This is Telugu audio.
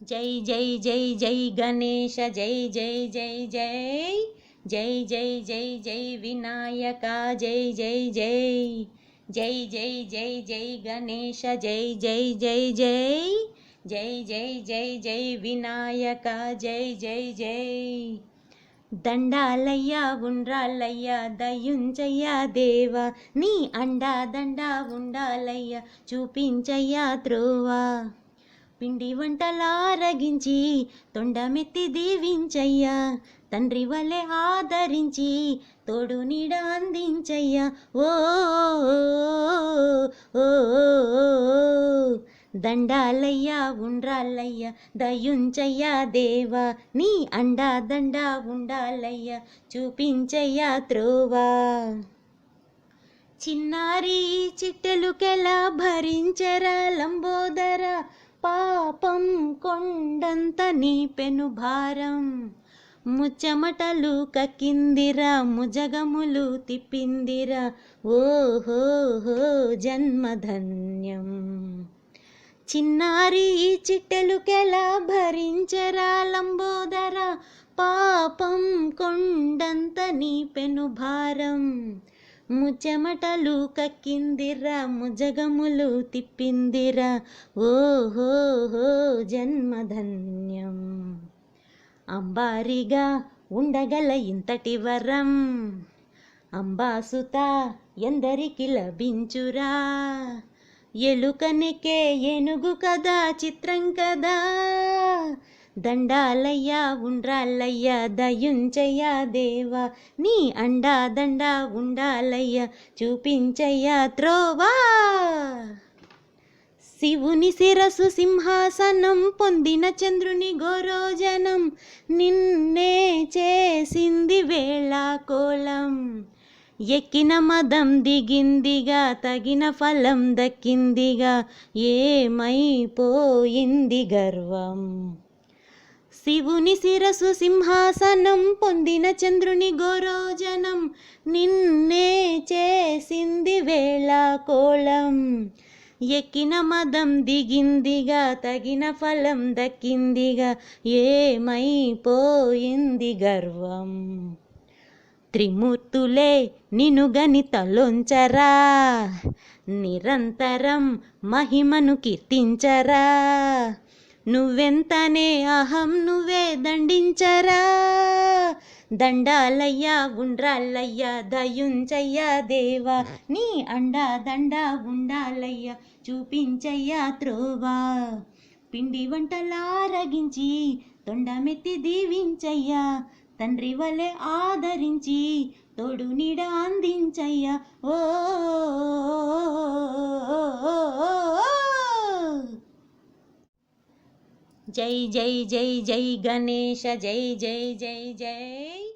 జై జై జై జై గణేశ జై జై జై జై జై జై జై జై వినాయక జై జై జై జై జై జై జై గణేశ జై జై జై జై జై జై జై జై వినాయక జై జై జై దండాలయ్యా ఉండ్రాలయ్యా దయుంచయ్యా దేవా నీ అండా దండా ఉండాలయ్యా చూపించయ్యా త్రోవా పిండి వంటలారగించి తొండమెత్తి దీవించయ్యా తండ్రి వలె ఆదరించి తోడు నీడ అందించయ్యా ఓ ఓ దండాలయ్యా ఉండ్రాలయ్యా దయుంచయ్యా దేవా నీ అండా దండా ఉండాలయ్యా చూపించయ్యా త్రోవా చిన్నారి చిట్టెలుకెలా భరించరా లంబోదర పాపం కొండంత నీ పెను భారం ముచ్చమటలు కక్కిందిరా ముజగములు తిప్పిందిరా ఓహో జన్మధన్యం చిన్నారి చిట్టెలుకెలా భరించరా లంబోదర పాపం కొండంత నీ పెను భారం ముచ్చమటలు కక్కిందిరా ముజగములు తిప్పిందిరా ఓహో జన్మధన్యం అంబారిగా ఉండగల ఇంతటి వరం అంబాసుత ఎందరికి లభించురా ఎలుకనికే ఏనుగు కదా చిత్రం కదా దండాలయ్యా ఉండ్రాలయ్యా దయుంచయ్యా దేవా నీ అండా దండా ఉండాలయ్యా చూపించయ్యా త్రోవా శివుని శిరసు సింహాసనం పొందిన చంద్రుని గోరోజనం నిన్నే చేసింది వేళాకోళం ఎక్కిన మదం దిగిందిగా తగిన ఫలం దక్కిందిగా ఏమైపోయింది గర్వం శివుని శిరసు సింహాసనం పొందిన చంద్రుని గోరోజనం నిన్నే చేసింది వేళాకోళం ఎక్కిన మదం దిగిందిగా తగిన ఫలం దక్కిందిగా ఏమైపోయింది గర్వం త్రిమూర్తులే నిన్ను గణితలొంచరా నిరంతరం మహిమను కీర్తించరా నువ్వెంతనే అహం నువ్వే దండించరా దండాలయ్యా ఉండ్రాలయ్యా దయుంచయ్యా దేవా నీ అండా దండా ఉండాలయ్యా చూపించయ్యా త్రోవా పిండి వంటలారగించి తొండమెత్తి దీవించయ్యా తండ్రి వలె ఆదరించి తోడు నీడ అందించయ్యా ఓ జై జై జై జై గణేశ జై జై జై జై